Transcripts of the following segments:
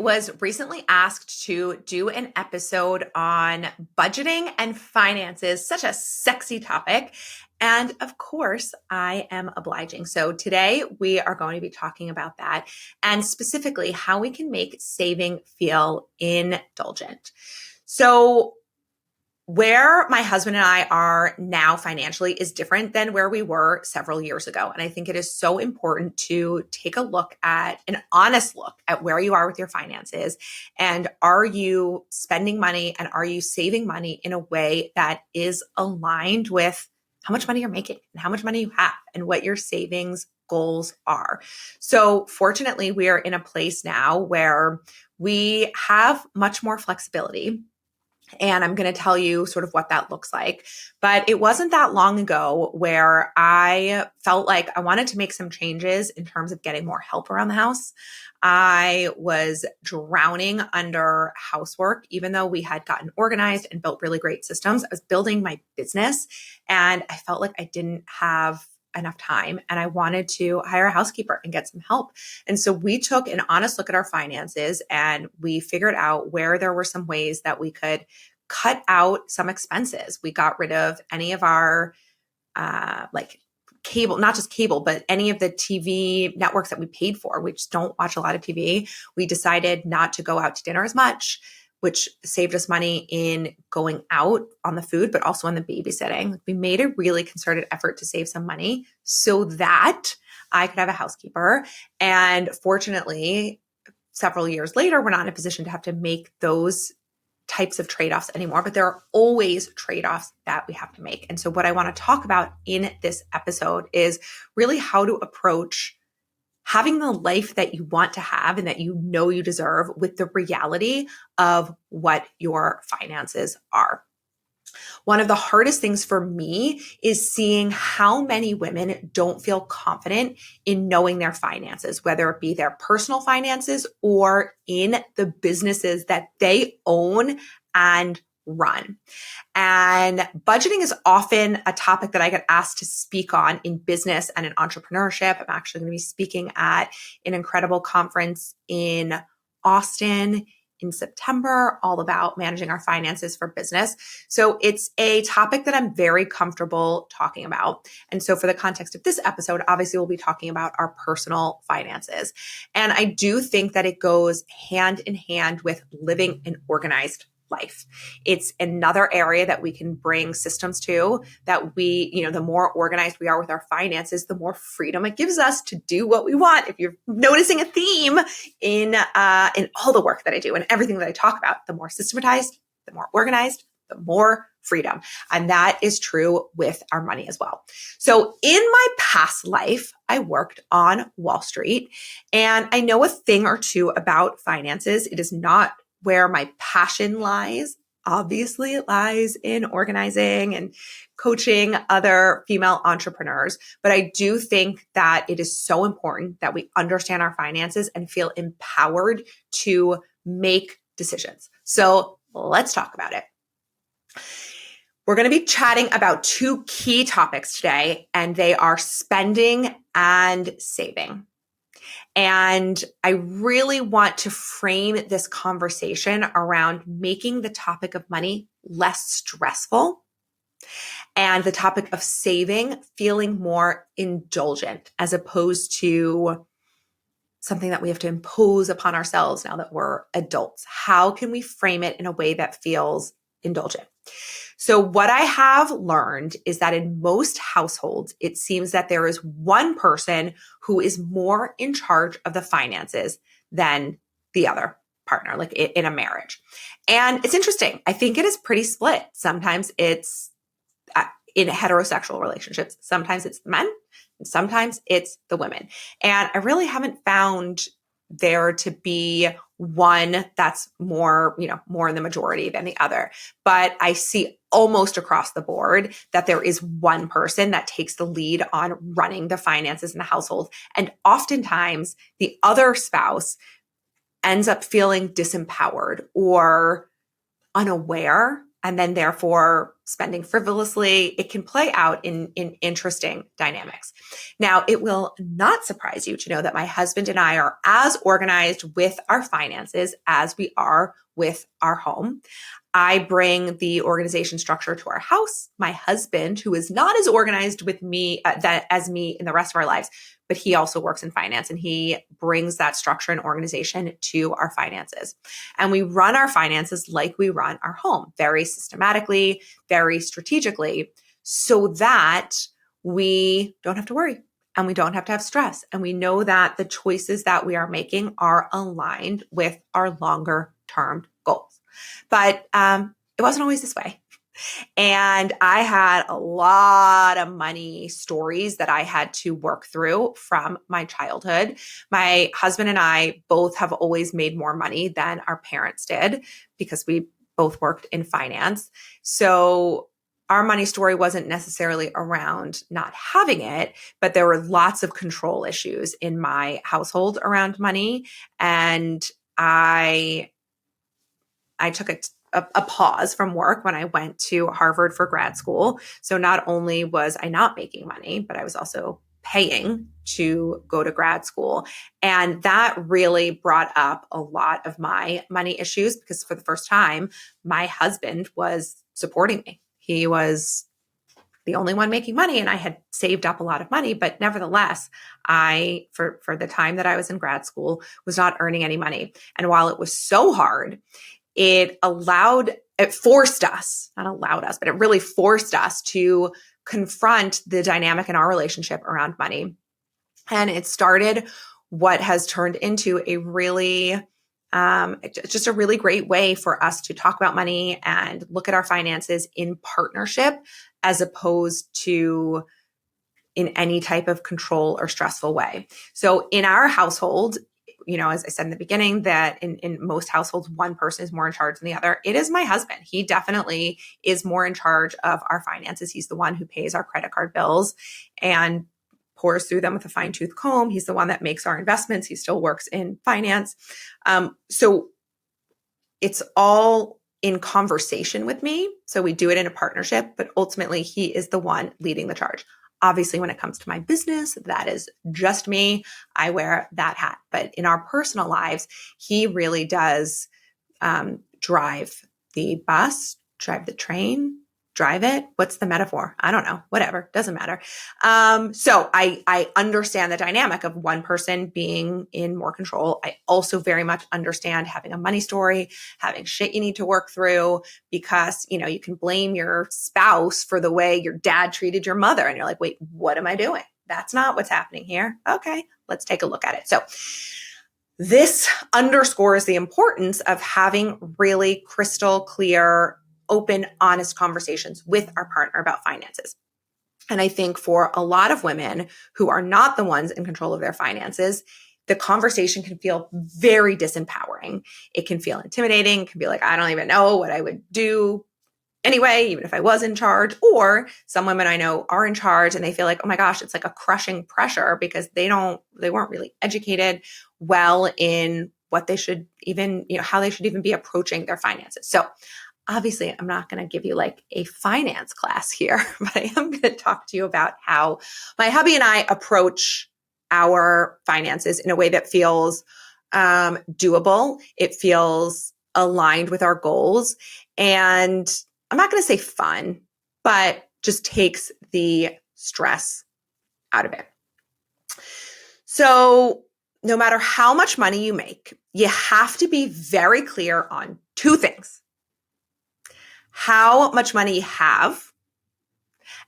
was recently asked to do an episode on budgeting and finances, such a sexy topic. And of course, I am obliging. So today we are going to be talking about that and specifically how we can make saving feel indulgent. So where my husband and I are now financially is different than where we were several years ago. And I think it is so important to take a look at an honest look at where you are with your finances. And are you spending money and are you saving money in a way that is aligned with how much money you're making and how much money you have and what your savings goals are? So fortunately, we are in a place now where we have much more flexibility. And I'm going to tell you sort of what that looks like. But it wasn't that long ago where I felt like I wanted to make some changes in terms of getting more help around the house. I was drowning under housework, even though we had gotten organized and built really great systems. I was building my business and I felt like I didn't have enough time and I wanted to hire a housekeeper and get some help. And so we took an honest look at our finances and we figured out where there were some ways that we could cut out some expenses. We got rid of any of our like cable, not just cable, but any of the TV networks that we paid for. We just don't watch a lot of TV. We decided not to go out to dinner as much, which saved us money in going out on the food, but also on the babysitting. We made a really concerted effort to save some money so that I could have a housekeeper. And fortunately, several years later, we're not in a position to have to make those types of trade-offs anymore, but there are always trade-offs that we have to make. And so what I want to talk about in this episode is really how to approach having the life that you want to have and that you know you deserve with the reality of what your finances are. One of the hardest things for me is seeing how many women don't feel confident in knowing their finances, whether it be their personal finances or in the businesses that they own and run. And budgeting is often a topic that I get asked to speak on in business and in entrepreneurship. I'm actually going to be speaking at an incredible conference in Austin in September, all about managing our finances for business. So it's a topic that I'm very comfortable talking about. And so for the context of this episode, obviously we'll be talking about our personal finances. And I do think that it goes hand in hand with living an organized life. It's another area that we can bring systems to, that we, the more organized we are with our finances, the more freedom it gives us to do what we want. If you're noticing a theme in all the work that I do and everything that I talk about, the more systematized, the more organized, the more freedom. And that is true with our money as well. So in my past life, I worked on Wall Street and I know a thing or two about finances. It is not where my passion lies. Obviously, it lies in organizing and coaching other female entrepreneurs. But I do think that it is so important that we understand our finances and feel empowered to make decisions. So let's talk about it. We're going to be chatting about two key topics today, and they are spending and saving. And I really want to frame this conversation around making the topic of money less stressful and the topic of saving feeling more indulgent as opposed to something that we have to impose upon ourselves now that we're adults. How can we frame it in a way that feels indulgent? So what I have learned is that in most households, it seems that there is one person who is more in charge of the finances than the other partner, like in a marriage. And it's interesting. I think it is pretty split. Sometimes it's in heterosexual relationships. Sometimes it's the men, and sometimes it's the women. And I really haven't found there to be one that's more in the majority than the other. But I see almost across the board that there is one person that takes the lead on running the finances in the household. And oftentimes the other spouse ends up feeling disempowered or unaware and then therefore spending frivolously, it can play out in interesting dynamics. Now, it will not surprise you to know that my husband and I are as organized with our finances as we are with our home. I bring the organization structure to our house. My husband, who is not as organized with me as me in the rest of our lives, but he also works in finance and he brings that structure and organization to our finances. And we run our finances like we run our home, very systematically, very strategically, so that we don't have to worry and we don't have to have stress. And we know that the choices that we are making are aligned with our longer term goals. But it wasn't always this way. And I had a lot of money stories that I had to work through from my childhood. My husband and I both have always made more money than our parents did because we both worked in finance. So our money story wasn't necessarily around not having it, but there were lots of control issues in my household around money. And I took a pause from work when I went to Harvard for grad school. So not only was I not making money, but I was also paying to go to grad school. And that really brought up a lot of my money issues because for the first time, my husband was supporting me. He was the only one making money and I had saved up a lot of money, but nevertheless, I, for the time that I was in grad school, was not earning any money. And while it was so hard, it forced us, not allowed us, but it really forced us to confront the dynamic in our relationship around money. And it started what has turned into a really, just a really great way for us to talk about money and look at our finances in partnership as opposed to in any type of control or stressful way. So in our household, as I said in the beginning, that in most households, one person is more in charge than the other. It is my husband. He definitely is more in charge of our finances. He's the one who pays our credit card bills and pours through them with a fine-tooth comb. He's the one that makes our investments. He still works in finance. So it's all in conversation with me. So we do it in a partnership, but ultimately he is the one leading the charge. Obviously, when it comes to my business, that is just me. I wear that hat. But in our personal lives, he really does drive the bus, drive the train, drive it. What's the metaphor? I don't know. Whatever. Doesn't matter. So I understand the dynamic of one person being in more control. I also very much understand having a money story, having shit you need to work through because, you can blame your spouse for the way your dad treated your mother. And you're like, wait, what am I doing? That's not what's happening here. Okay, let's take a look at it. So this underscores the importance of having really crystal clear, open, honest conversations with our partner about finances. And I think for a lot of women who are not the ones in control of their finances, the conversation can feel very disempowering. It can feel intimidating. It can be like, I don't even know what I would do anyway, even if I was in charge. Or some women I know are in charge and they feel like, oh my gosh, it's like a crushing pressure because they weren't really educated well in what they should even, how they should even be approaching their finances. So obviously, I'm not going to give you like a finance class here, but I am going to talk to you about how my hubby and I approach our finances in a way that feels doable. It feels aligned with our goals. And I'm not going to say fun, but just takes the stress out of it. So no matter how much money you make, you have to be very clear on two things: how much money you have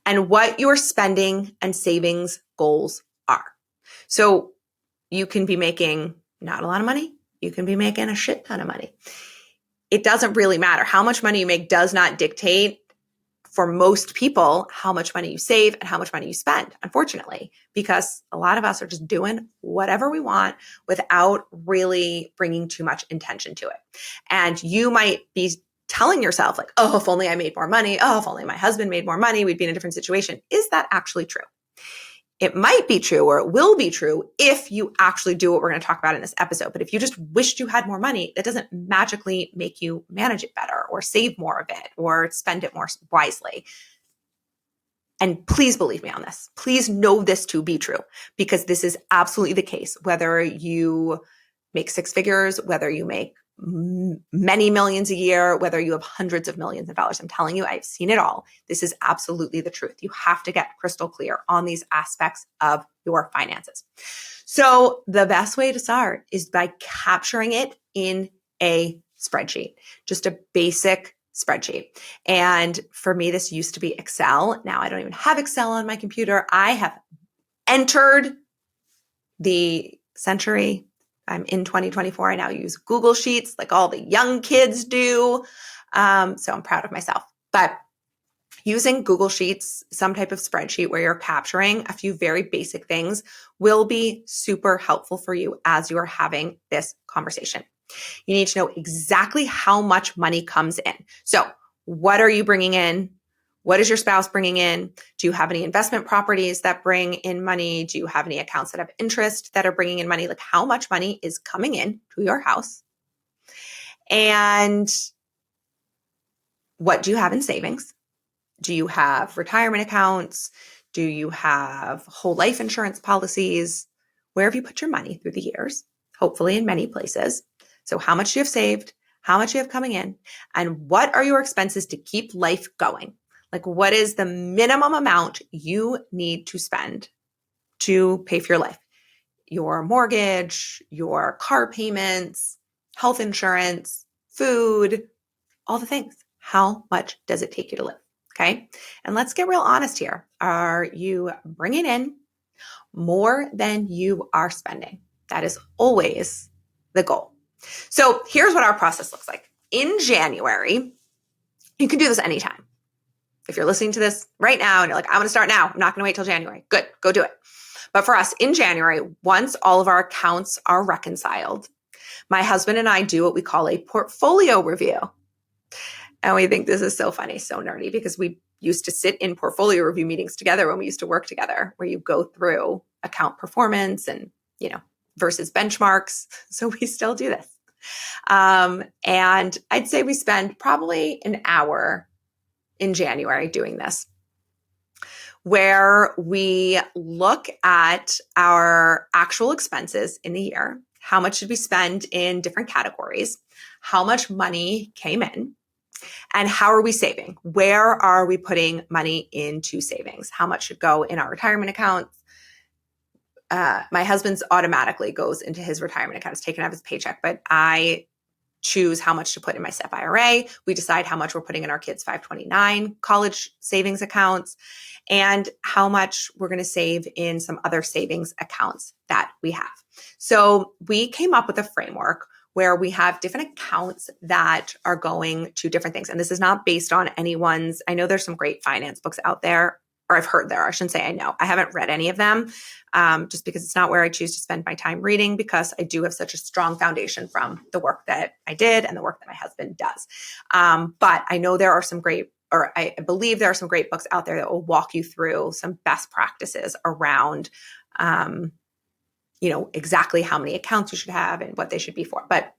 and what your spending and savings goals are. So you can be making not a lot of money. You can be making a shit ton of money. It doesn't really matter. How much money you make does not dictate for most people how much money you save and how much money you spend, unfortunately, because a lot of us are just doing whatever we want without really bringing too much intention to it. And you might be telling yourself like, oh, if only I made more money. Oh, if only my husband made more money, we'd be in a different situation. Is that actually true? It might be true or it will be true if you actually do what we're going to talk about in this episode. But if you just wished you had more money, that doesn't magically make you manage it better or save more of it or spend it more wisely. And please believe me on this. Please know this to be true, because this is absolutely the case. Whether you make six figures, whether you make many millions a year, whether you have hundreds of millions of dollars, I'm telling you, I've seen it all. This is absolutely the truth. You have to get crystal clear on these aspects of your finances. So the best way to start is by capturing it in a spreadsheet, just a basic spreadsheet. And for me, this used to be Excel. Now I don't even have Excel on my computer. I have entered the century. I'm in 2024. I now use Google Sheets like all the young kids do. So I'm proud of myself. But using Google Sheets, some type of spreadsheet where you're capturing a few very basic things, will be super helpful for you as you are having this conversation. You need to know exactly how much money comes in. So what are you bringing in? What is your spouse bringing in? Do you have any investment properties that bring in money? Do you have any accounts that have interest that are bringing in money? Like, how much money is coming in to your house? And what do you have in savings? Do you have retirement accounts? Do you have whole life insurance policies? Where have you put your money through the years? Hopefully in many places. So how much do you have saved? How much do you have coming in? And what are your expenses to keep life going? Like, what is the minimum amount you need to spend to pay for your life? Your mortgage, your car payments, health insurance, food, all the things. How much does it take you to live? Okay. And let's get real honest here. Are you bringing in more than you are spending? That is always the goal. So here's what our process looks like. In January, you can do this anytime. If you're listening to this right now and you're like, I'm going to start now, I'm not going to wait till January. Good, go do it. But for us in January, once all of our accounts are reconciled, my husband and I do what we call a portfolio review. And we think this is so funny, so nerdy, because we used to sit in portfolio review meetings together when we used to work together, where you go through account performance and, versus benchmarks. So we still do this. And I'd say we spend probably an hour in January doing this, where we look at our actual expenses in the year. How much did we spend in different categories? How much money came in? And how are we saving? Where are we putting money into savings? How much should go in our retirement accounts? My husband's automatically goes into his retirement account. It's taken out of his paycheck, but I choose how much to put in my SEP IRA. We decide how much we're putting in our kids' 529 college savings accounts, and how much we're going to save in some other savings accounts that we have. So we came up with a framework where we have different accounts that are going to different things. And this is not based on anyone's, I know there's some great finance books out there, or I've heard there, I shouldn't say I know. I haven't read any of them, just because it's not where I choose to spend my time reading, because I do have such a strong foundation from the work that I did and the work that my husband does. But I know there are some great, or I believe there are some great books out there that will walk you through some best practices around, exactly how many accounts you should have and what they should be for. But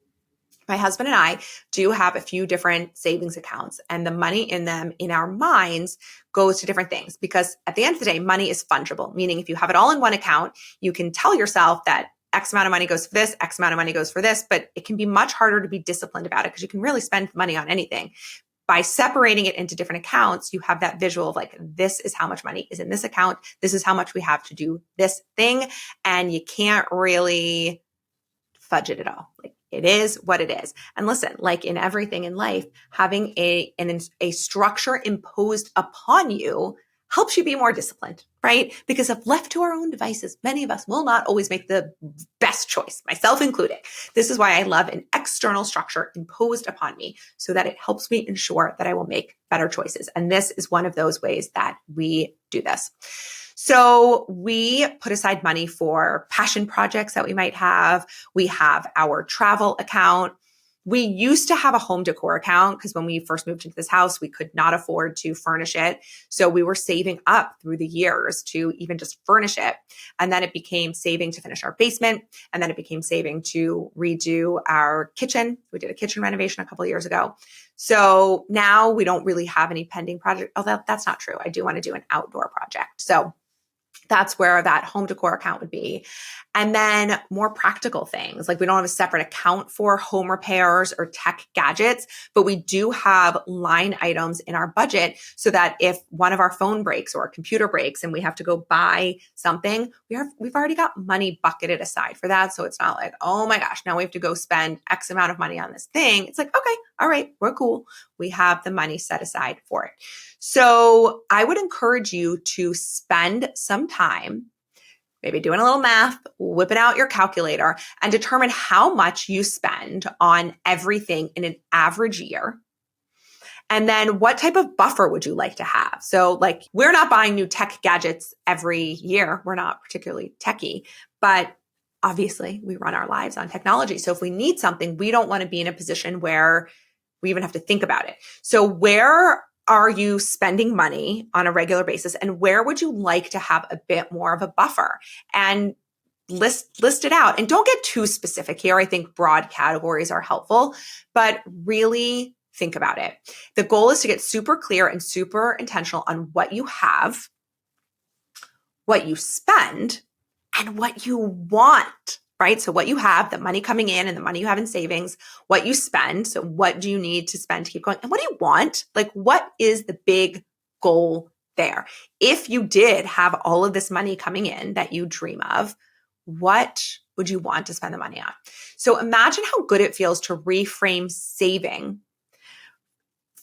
my husband and I do have a few different savings accounts, and the money in them in our minds goes to different things, because at the end of the day, money is fungible, meaning if you have it all in one account, you can tell yourself that X amount of money goes for this, X amount of money goes for this, but it can be much harder to be disciplined about it, because you can really spend money on anything. By separating it into different accounts, you have that visual of like, this is how much money is in this account. This is how much we have to do this thing. And you can't really fudge it at all. Like, it is what it is. And listen, like in everything in life, having a structure imposed upon you helps you be more disciplined, right? Because if left to our own devices, many of us will not always make the best choice, myself included. This is why I love an external structure imposed upon me, so that it helps me ensure that I will make better choices. And this is one of those ways that we do this. So we put aside money for passion projects that we might have. We have our travel account. We used to have a home decor account because when we first moved into this house, we could not afford to furnish it. So we were saving up through the years to even just furnish it. And then it became saving to finish our basement. And then it became saving to redo our kitchen. We did a kitchen renovation a couple of years ago. So now we don't really have any pending project. Oh, that's not true. I do want to do an outdoor project. So that's where that home decor account would be. And then more practical things, like we don't have a separate account for home repairs or tech gadgets, but we do have line items in our budget so that if one of our phone breaks or a computer breaks and we have to go buy something, we've already got money bucketed aside for that. So it's not like, oh my gosh, now we have to go spend X amount of money on this thing. It's like, okay, all right, we're cool. We have the money set aside for it. So I would encourage you to spend some time maybe doing a little math, whipping out your calculator and determine how much you spend on everything in an average year. And then what type of buffer would you like to have? So like we're not buying new tech gadgets every year. We're not particularly techie, but obviously we run our lives on technology. So if we need something, we don't want to be in a position where we even have to think about it. So where are you spending money on a regular basis? And where would you like to have a bit more of a buffer? And list it out. And don't get too specific here. I think broad categories are helpful, but really think about it. The goal is to get super clear and super intentional on what you have, what you spend, and what you want. Right? So what you have, the money coming in and the money you have in savings, what you spend. So what do you need to spend to keep going? And what do you want? Like, what is the big goal there? If you did have all of this money coming in that you dream of, what would you want to spend the money on? So imagine how good it feels to reframe saving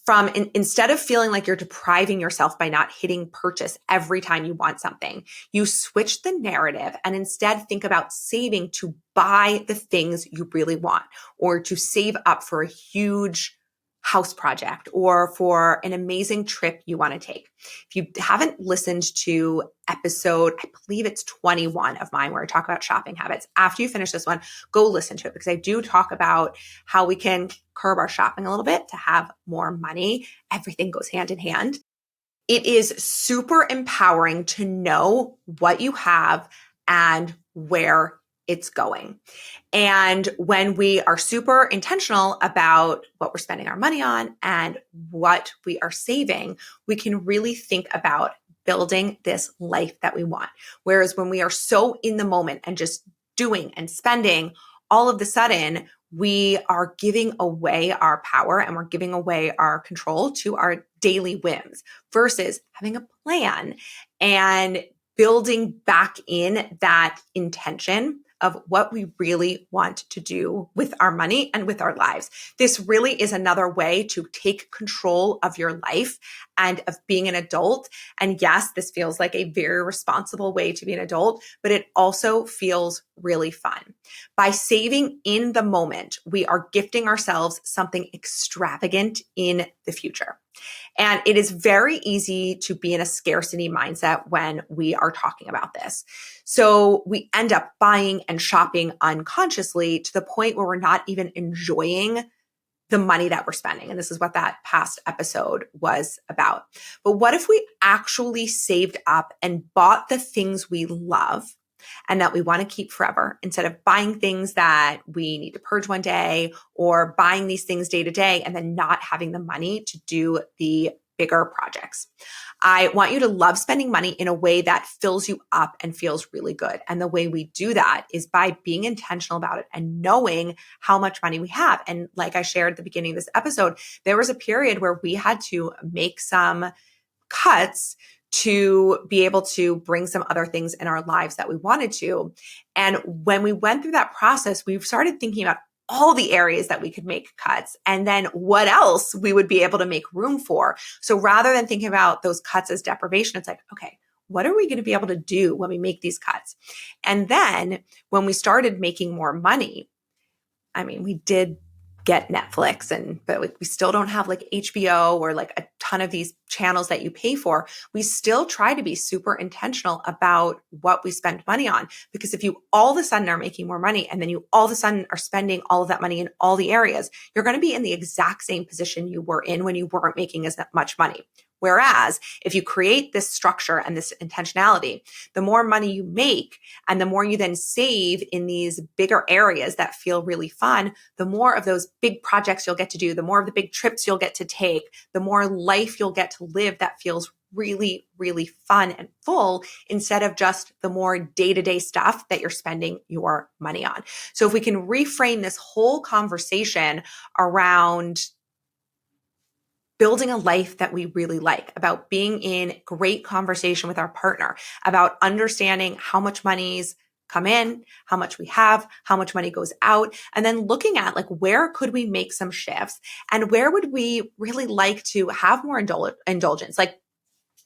from instead of feeling like you're depriving yourself by not hitting purchase every time you want something, you switch the narrative and instead think about saving to buy the things you really want or to save up for a huge house project or for an amazing trip you want to take. If you haven't listened to episode, I believe it's 21 of mine where I talk about shopping habits, after you finish this one, go listen to it because I do talk about how we can curb our shopping a little bit to have more money. Everything goes hand in hand. It is super empowering to know what you have and where it's going. And when we are super intentional about what we're spending our money on and what we are saving, we can really think about building this life that we want. Whereas when we are so in the moment and just doing and spending, all of the sudden, we are giving away our power and we're giving away our control to our daily whims versus having a plan and building back in that intention of what we really want to do with our money and with our lives. This really is another way to take control of your life and of being an adult. And yes, this feels like a very responsible way to be an adult, but it also feels really fun. By saving in the moment, we are gifting ourselves something extravagant in the future. And it is very easy to be in a scarcity mindset when we are talking about this. So we end up buying and shopping unconsciously to the point where we're not even enjoying the money that we're spending. And this is what that past episode was about. But what if we actually saved up and bought the things we love and that we want to keep forever instead of buying things that we need to purge one day or buying these things day to day and then not having the money to do the bigger projects? I want you to love spending money in a way that fills you up and feels really good. And the way we do that is by being intentional about it and knowing how much money we have. And like I shared at the beginning of this episode, there was a period where we had to make some cuts to be able to bring some other things in our lives that we wanted to. And when we went through that process, we started thinking about all the areas that we could make cuts and then what else we would be able to make room for. So rather than thinking about those cuts as deprivation, it's like, okay, what are we going to be able to do when we make these cuts? And then when we started making more money, I mean, we did get Netflix, but we still don't have like HBO or like a ton of these channels that you pay for. We still try to be super intentional about what we spend money on, because if you all of a sudden are making more money and then you all of a sudden are spending all of that money in all the areas, you're going to be in the exact same position you were in when you weren't making as much money. Whereas if you create this structure and this intentionality, the more money you make and the more you then save in these bigger areas that feel really fun, the more of those big projects you'll get to do, the more of the big trips you'll get to take, the more life you'll get to live that feels really, really fun and full, instead of just the more day-to-day stuff that you're spending your money on. So if we can reframe this whole conversation around building a life that we really like, about being in great conversation with our partner, about understanding how much money's come in, how much we have, how much money goes out, and then looking at like, where could we make some shifts and where would we really like to have more indulgence? Like,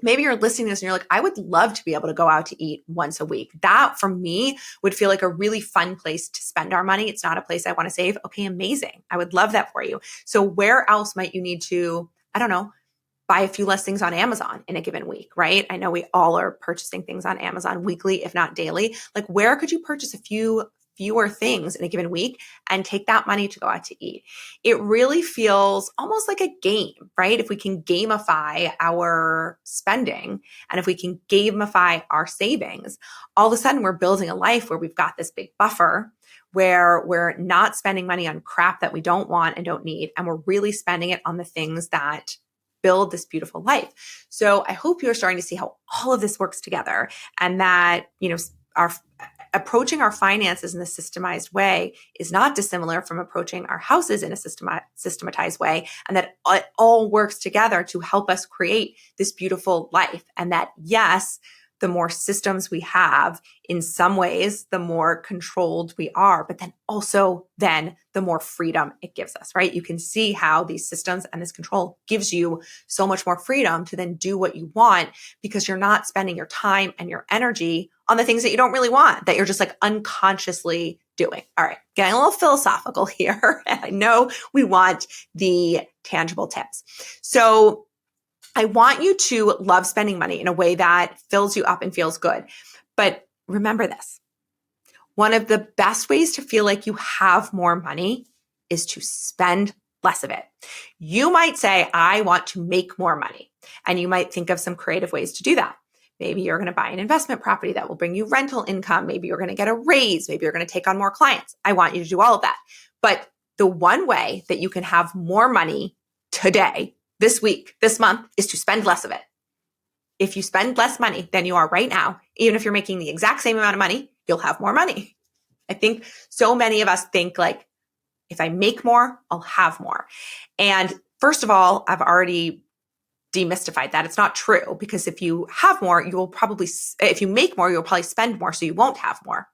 maybe you're listening to this and you're like, I would love to be able to go out to eat once a week. That for me would feel like a really fun place to spend our money. It's not a place I want to save. Okay, amazing. I would love that for you. So where else might you need to, I don't know, buy a few less things on Amazon in a given week, right? I know we all are purchasing things on Amazon weekly, if not daily. Like, where could you purchase a fewer things in a given week and take that money to go out to eat? It really feels almost like a game, right? If we can gamify our spending and if we can gamify our savings, all of a sudden we're building a life where we've got this big buffer, where we're not spending money on crap that we don't want and don't need, and we're really spending it on the things that build this beautiful life. So I hope you're starting to see how all of this works together, and that, our approaching our finances in a systemized way is not dissimilar from approaching our houses in a systematized way, and that it all works together to help us create this beautiful life. And that, yes, the more systems we have, in some ways, the more controlled we are, but then also the more freedom it gives us, right? You can see how these systems and this control gives you so much more freedom to then do what you want, because you're not spending your time and your energy on the things that you don't really want, that you're just like unconsciously doing. All right, getting a little philosophical here. I know we want the tangible tips. So I want you to love spending money in a way that fills you up and feels good. But remember this, one of the best ways to feel like you have more money is to spend less of it. You might say, I want to make more money. And you might think of some creative ways to do that. Maybe you're going to buy an investment property that will bring you rental income. Maybe you're going to get a raise. Maybe you're going to take on more clients. I want you to do all of that. But the one way that you can have more money today, this week, this month, is to spend less of it. If you spend less money than you are right now, even if you're making the exact same amount of money, you'll have more money. I think so many of us think like, if I make more, I'll have more. And first of all, I've already demystified that. It's not true, because if you have more, if you make more, you'll probably spend more, so you won't have more.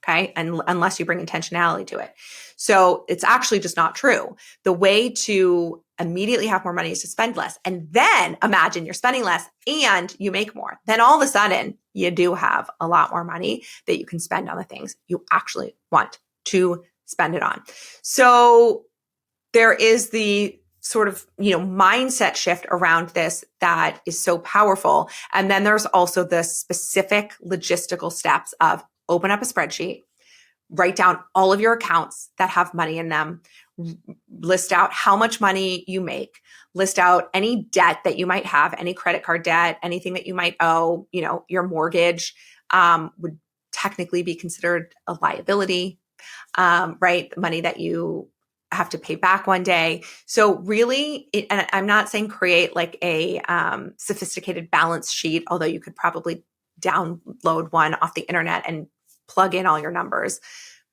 Okay. And unless you bring intentionality to it. So it's actually just not true. The way to immediately have more money is to spend less. And then imagine you're spending less and you make more. Then all of a sudden you do have a lot more money that you can spend on the things you actually want to spend it on. So there is the sort of, mindset shift around this that is so powerful. And then there's also the specific logistical steps of open up a spreadsheet, write down all of your accounts that have money in them, list out how much money you make, list out any debt that you might have, any credit card debt, anything that you might owe. Your mortgage would technically be considered a liability, right? The money that you have to pay back one day. So really, and I'm not saying create like a sophisticated balance sheet, although you could probably download one off the internet and plug in all your numbers,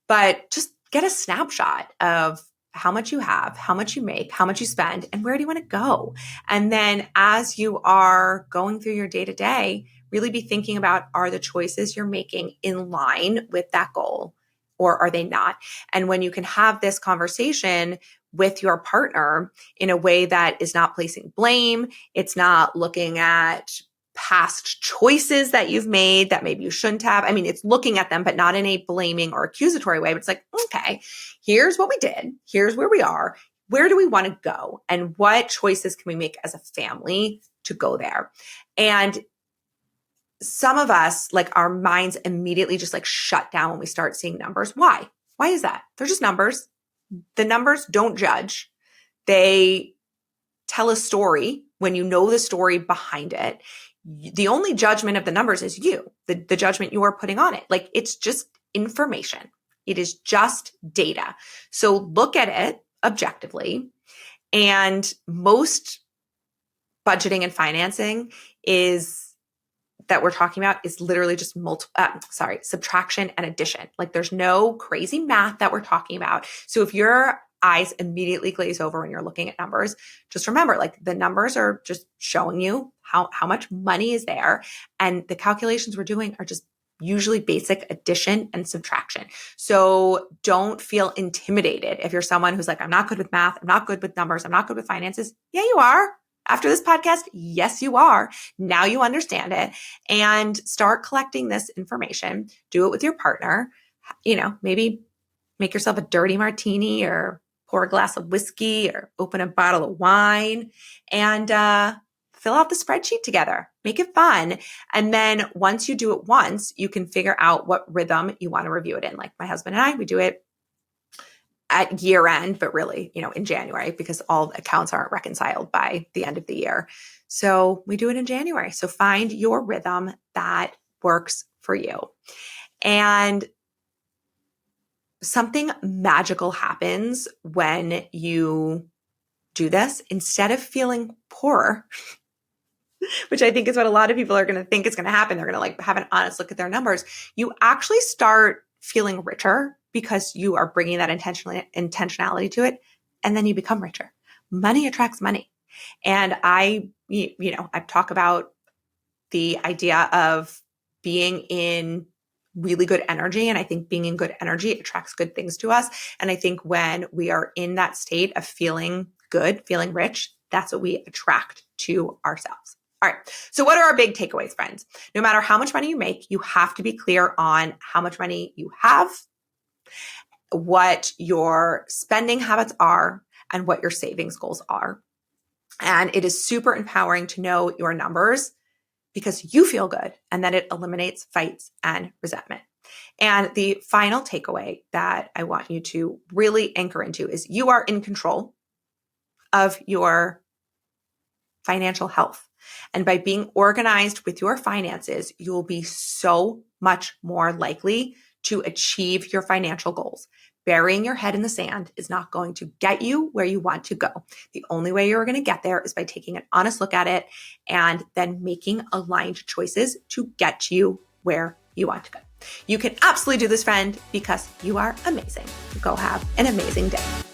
but just get a snapshot of how much you have, how much you make, how much you spend, and where do you want to go? And then as you are going through your day-to-day, really be thinking about, are the choices you're making in line with that goal, or are they not? And when you can have this conversation with your partner in a way that is not placing blame, it's not looking at past choices that you've made that maybe you shouldn't have. I mean, it's looking at them, but not in a blaming or accusatory way, but it's like, okay, here's what we did. Here's where we are. Where do we want to go? And what choices can we make as a family to go there? And some of us, like our minds immediately just like shut down when we start seeing numbers. Why? Why is that? They're just numbers. The numbers don't judge. They tell a story when you know the story behind it. The only judgment of the numbers is you, the judgment you are putting on it. Like it's just information. It is just data. So look at it objectively. And most budgeting and financing that we're talking about is literally just subtraction and addition. Like there's no crazy math that we're talking about. So if your eyes immediately glaze over when you're looking at numbers, just remember, like the numbers are just showing you how much money is there. And the calculations we're doing are just usually basic addition and subtraction. So don't feel intimidated if you're someone who's like, I'm not good with math, I'm not good with numbers, I'm not good with finances. Yeah, you are. After this podcast, yes, you are. Now you understand it and start collecting this information. Do it with your partner. Maybe make yourself a dirty martini or pour a glass of whiskey or open a bottle of wine and fill out the spreadsheet together. Make it fun. And then once you do it once, you can figure out what rhythm you want to review it in. Like my husband and I, we do it at year end, but really, in January because all accounts aren't reconciled by the end of the year. So we do it in January. So find your rhythm that works for you. And something magical happens when you do this. Instead of feeling poorer, which I think is what a lot of people are going to think is going to happen. They're going to like have an honest look at their numbers. You actually start feeling richer because you are bringing that intentionality to it. And then you become richer. Money attracts money. And I talk about the idea of being in really good energy. And I think being in good energy attracts good things to us. And I think when we are in that state of feeling good, feeling rich, that's what we attract to ourselves. All right. So what are our big takeaways, friends? No matter how much money you make, you have to be clear on how much money you have, what your spending habits are, and what your savings goals are. And it is super empowering to know your numbers because you feel good and then it eliminates fights and resentment. And the final takeaway that I want you to really anchor into is you are in control of your financial health. And by being organized with your finances, you will be so much more likely to achieve your financial goals. Burying your head in the sand is not going to get you where you want to go. The only way you're going to get there is by taking an honest look at it and then making aligned choices to get you where you want to go. You can absolutely do this, friend, because you are amazing. Go have an amazing day.